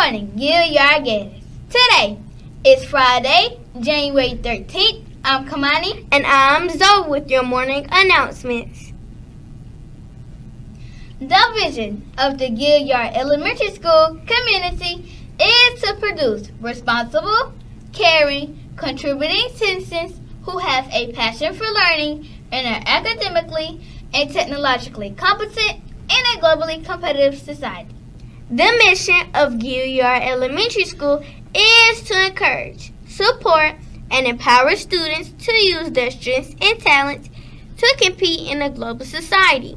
morning, Gilliard Gators. Today is Friday, January 13th. I'm Kamani. And I'm Zoe with your morning announcements. The vision of the Gilliard Elementary School community is to produce responsible, caring, contributing citizens who have a passion for learning and are academically and technologically competent in a globally competitive society. The mission of Gilliard Elementary School is to encourage, support, and empower students to use their strengths and talents to compete in a global society.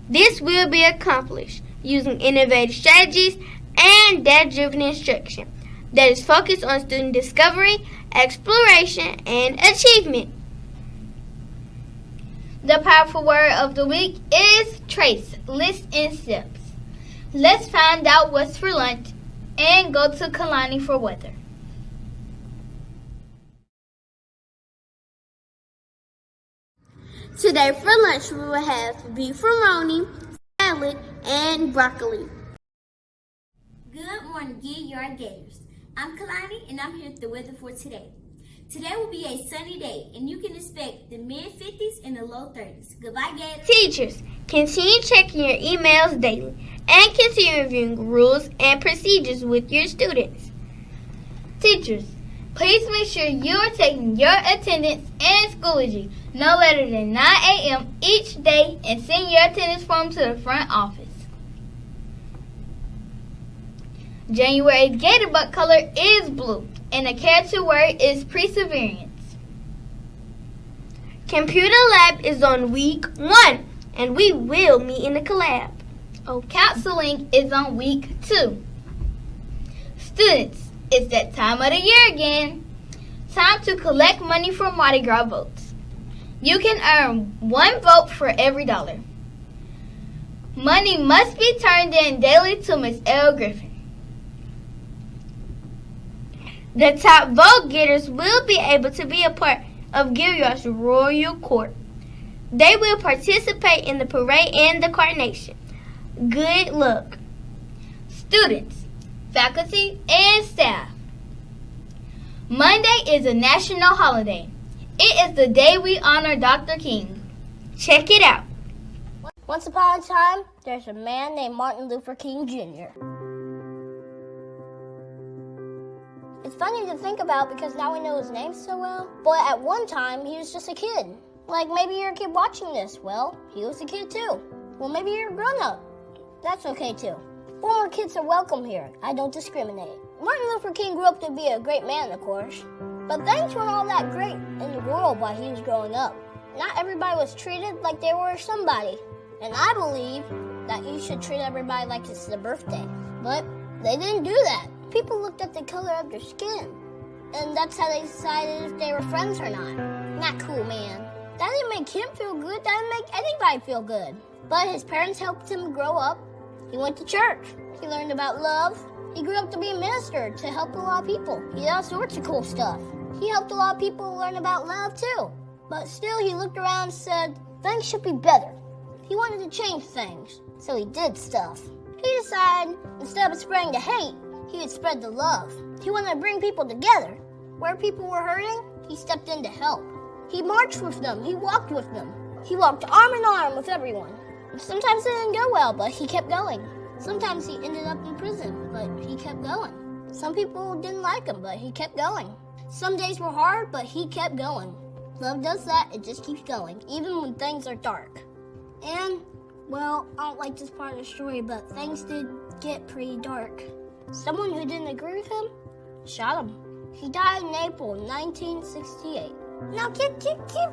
This will be accomplished using innovative strategies and data-driven instruction that is focused on student discovery, exploration, and achievement. The powerful word of the week is trace, list, and steps. Let's find out what's for lunch and go to Kalani for weather. Today for lunch we will have beef roni, salad, and broccoli. Good morning, Gilliard Gators. I'm Kalani and I'm here with the weather for today. Today will be a sunny day and you can expect the mid-50s and the low 30s. Goodbye, Gators. Teachers, continue checking your emails daily and continue reviewing rules and procedures with your students. Teachers, please make sure you are taking your attendance and Schoology no later than 9 a.m. each day and send your attendance form to the front office. January's Gator Buck color is blue and the character word is perseverance. Computer lab is on week 1 and we will meet in the collab. Counseling is on week 2. Students, it's that time of the year again. Time to collect money for Mardi Gras votes. You can earn 1 vote for every $1. Money must be turned in daily to Miss L. Griffin. The top vote getters will be able to be a part of Gilliard's Royal Court. They will participate in the parade and the coronation. Good luck. Students, faculty, and staff. Monday is a national holiday. It is the day we honor Dr. King. Check it out. Once upon a time, there's a man named Martin Luther King Jr. It's funny to think about because now we know his name so well. But at one time, he was just a kid. Like maybe you're a kid watching this. Well, he was a kid too. Well, maybe you're a grown-up. That's okay too. Former kids are welcome here. I don't discriminate. Martin Luther King grew up to be a great man, of course. But things weren't all that great in the world while he was growing up. Not everybody was treated like they were somebody. And I believe that you should treat everybody like it's their birthday. But they didn't do that. People looked at the color of their skin. And that's how they decided if they were friends or not. Not cool, man. That didn't make him feel good. That didn't make anybody feel good. But his parents helped him grow up. He went to church. He learned about love. He grew up to be a minister to help a lot of people. He did all sorts of cool stuff. He helped a lot of people learn about love too. But still, he looked around and said, things should be better. He wanted to change things, so he did stuff. He decided, instead of spreading the hate, he would spread the love. He wanted to bring people together. Where people were hurting, he stepped in to help. He marched with them. He walked with them. He walked arm in arm with everyone. Sometimes it didn't go well, but he kept going. Sometimes he ended up in prison, but he kept going. Some people didn't like him, but he kept going. Some days were hard, but he kept going. Love does that, it just keeps going, even when things are dark. And, well, I don't like this part of the story, but things did get pretty dark. Someone who didn't agree with him shot him. He died in April 1968. Now keep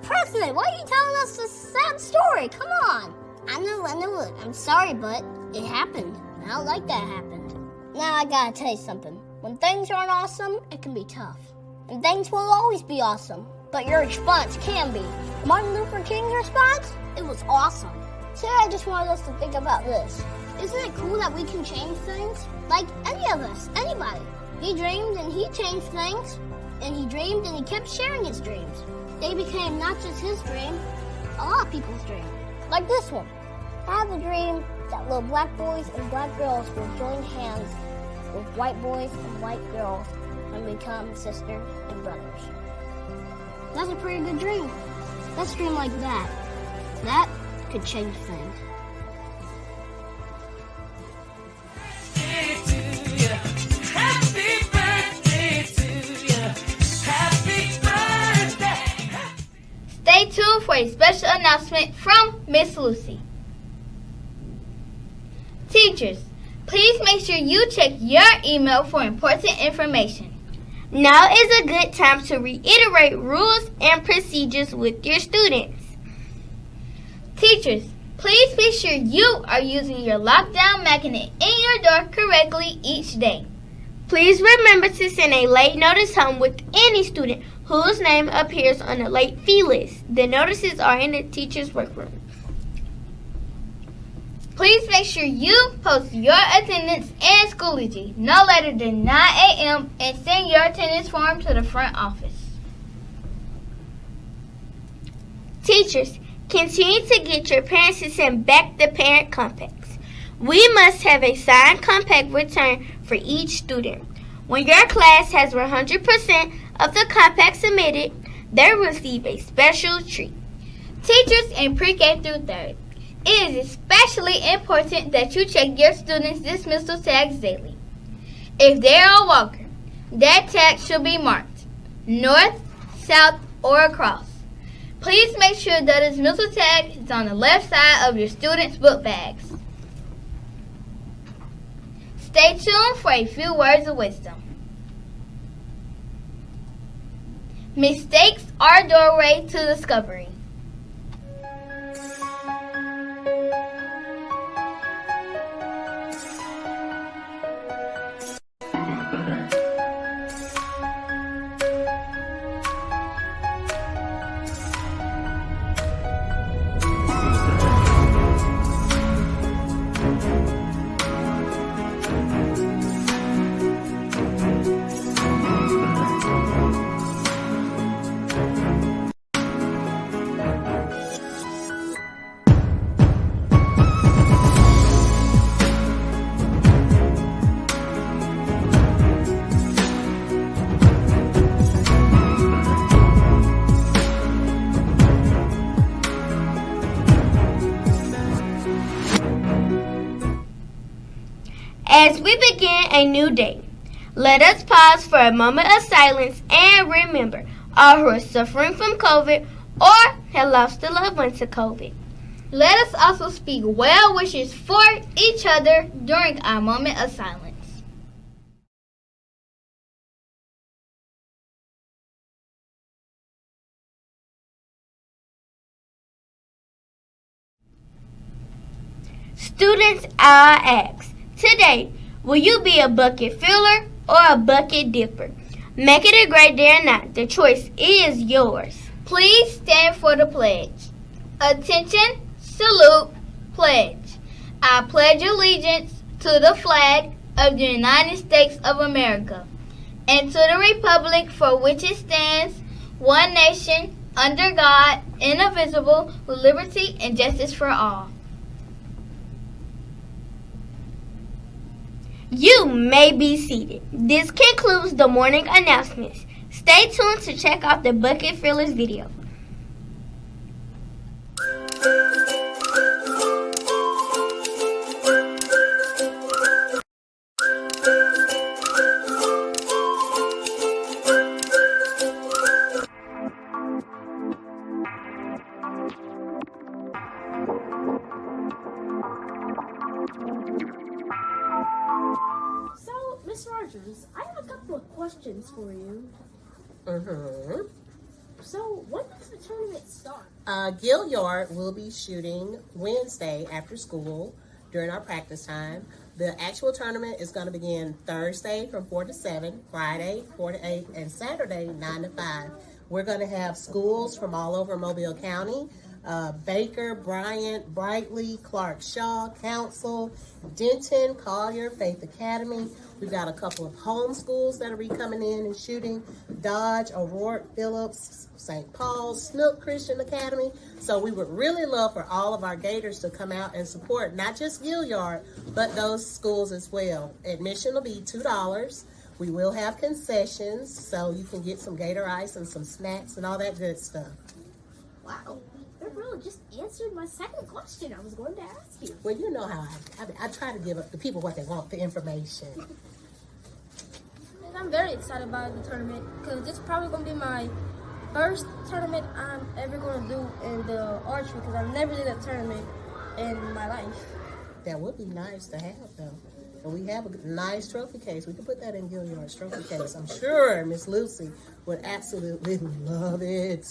pressing it. Why are you telling us this sad story? Come on. I know. Look, I'm sorry, but it happened. I don't like that happened. Now I gotta tell you something. When things aren't awesome, it can be tough. And things won't always be awesome, but your response can be. Martin Luther King's response? It was awesome. Today I just wanted us to think about this. Isn't it cool that we can change things? Like any of us, anybody. He dreamed and he changed things. And he dreamed and he kept sharing his dreams. They became not just his dream, a lot of people's dream. Like this one. I have a dream that little black boys and black girls will join hands with white boys and white girls and become sisters and brothers. That's a pretty good dream. Let's dream like that. That could change things. Stay tuned for a special announcement from Miss Lucy. Teachers, please make sure you check your email for important information. Now is a good time to reiterate rules and procedures with your students. Teachers, please be sure you are using your lockdown magnet in your door correctly each day. Please remember to send a late notice home with any student whose name appears on the late fee list. The notices are in the teacher's workroom. Please make sure you post your attendance and Schoology no later than 9 a.m. and send your attendance form to the front office. Teachers, continue to get your parents to send back the parent compacts. We must have a signed compact return for each student. When your class has 100% of the compact submitted, they will receive a special treat. Teachers in pre-K through 3rd, it is especially important that you check your students' dismissal tags daily. If they are a walker, that tag should be marked north, south, or across. Please make sure the dismissal tag is on the left side of your students' book bags. Stay tuned for a few words of wisdom. Mistakes are a doorway to discovery. As we begin a new day, let us pause for a moment of silence and remember all who are suffering from COVID or have lost a loved one to COVID. Let us also speak well wishes for each other during our moment of silence. Students, I ask, today, will you be a bucket filler or a bucket dipper? Make it a great day or not. The choice is yours. Please stand for the pledge. Attention, salute, pledge. I pledge allegiance to the flag of the United States of America and to the republic for which it stands, one nation, under God, indivisible, with liberty and justice for all. You may be seated. This concludes the morning announcements. Stay tuned to check out the Bucket Fillers video. So, Miss Rogers, I have a couple of questions for you. Mm-hmm. So, when does the tournament start? Gilliard will be shooting Wednesday after school during our practice time. The actual tournament is going to begin Thursday from 4 to 7, Friday 4 to 8, and Saturday 9 to 5. We're going to have schools from all over Mobile County Baker, Bryant, Brightly, Clark Shaw, Council, Denton, Collier, Faith Academy. We've got a couple of homeschools that will be coming in and shooting. Dodge, O'Rourke, Phillips, St. Paul's, Snook Christian Academy. So we would really love for all of our Gators to come out and support not just Gilliard, but those schools as well. Admission will be $2. We will have concessions, so you can get some Gator ice and some snacks and all that good stuff. Wow, that really just answered my second question I was going to ask you. Well, you know how I try to give the people what they want, the information. And I'm very excited about the tournament because this is probably going to be my first tournament I'm ever going to do in the archery because I've never did a tournament in my life. That would be nice to have, though. And we have a nice trophy case. We can put that in Gilliard's trophy case. I'm sure Miss Lucy would absolutely love it.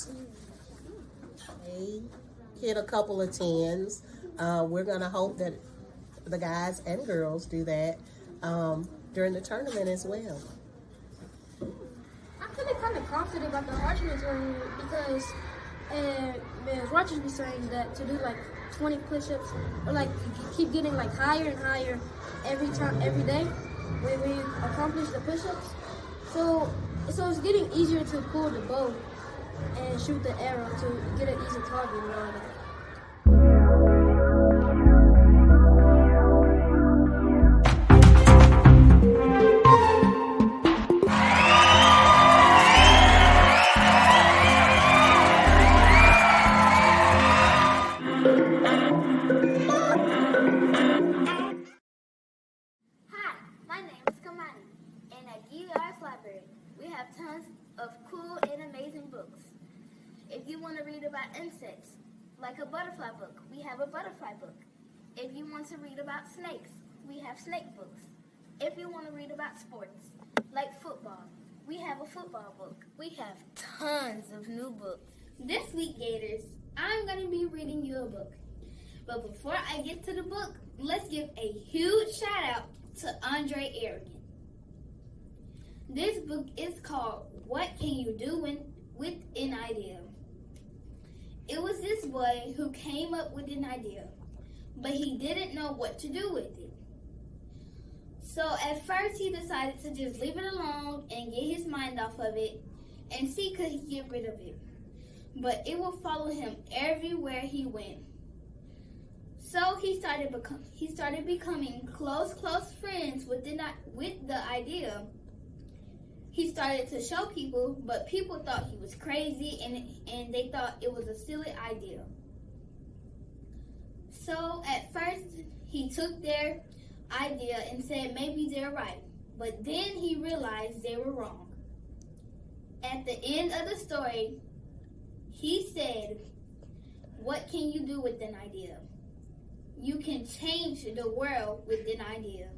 They hit a couple of 10s. We're going to hope that the guys and girls do that during the tournament as well. I'm feeling kind of confident about the archery tournament because Ms. Rogers was saying that to do like 20 push-ups or like keep getting like higher and higher every day when we accomplish the push-ups. So it's getting easier to pull the bow and shoot the arrow to get an easy target and all that. Hi, my name is Kamani, and at Gilliard's Library, we have tons of cool and amazing books. If you want to read about insects, like a butterfly book, we have a butterfly book. If you want to read about snakes, we have snake books. If you want to read about sports, like football, we have a football book. We have tons of new books. This week, Gators, I'm going to be reading you a book. But before I get to the book, let's give a huge shout out to Andre Arrogant. This book is called What Can You Do with an Idea? It was this boy who came up with an idea, but he didn't know what to do with it. So at first he decided to just leave it alone and get his mind off of it and see could he get rid of it. But it will follow him everywhere he went. So he started becoming close friends with the idea. He started to show people, but people thought he was crazy and they thought it was a silly idea. So at first he took their idea and said maybe they're right, but then he realized they were wrong. At the end of the story, he said, "What can you do with an idea? You can change the world with an idea."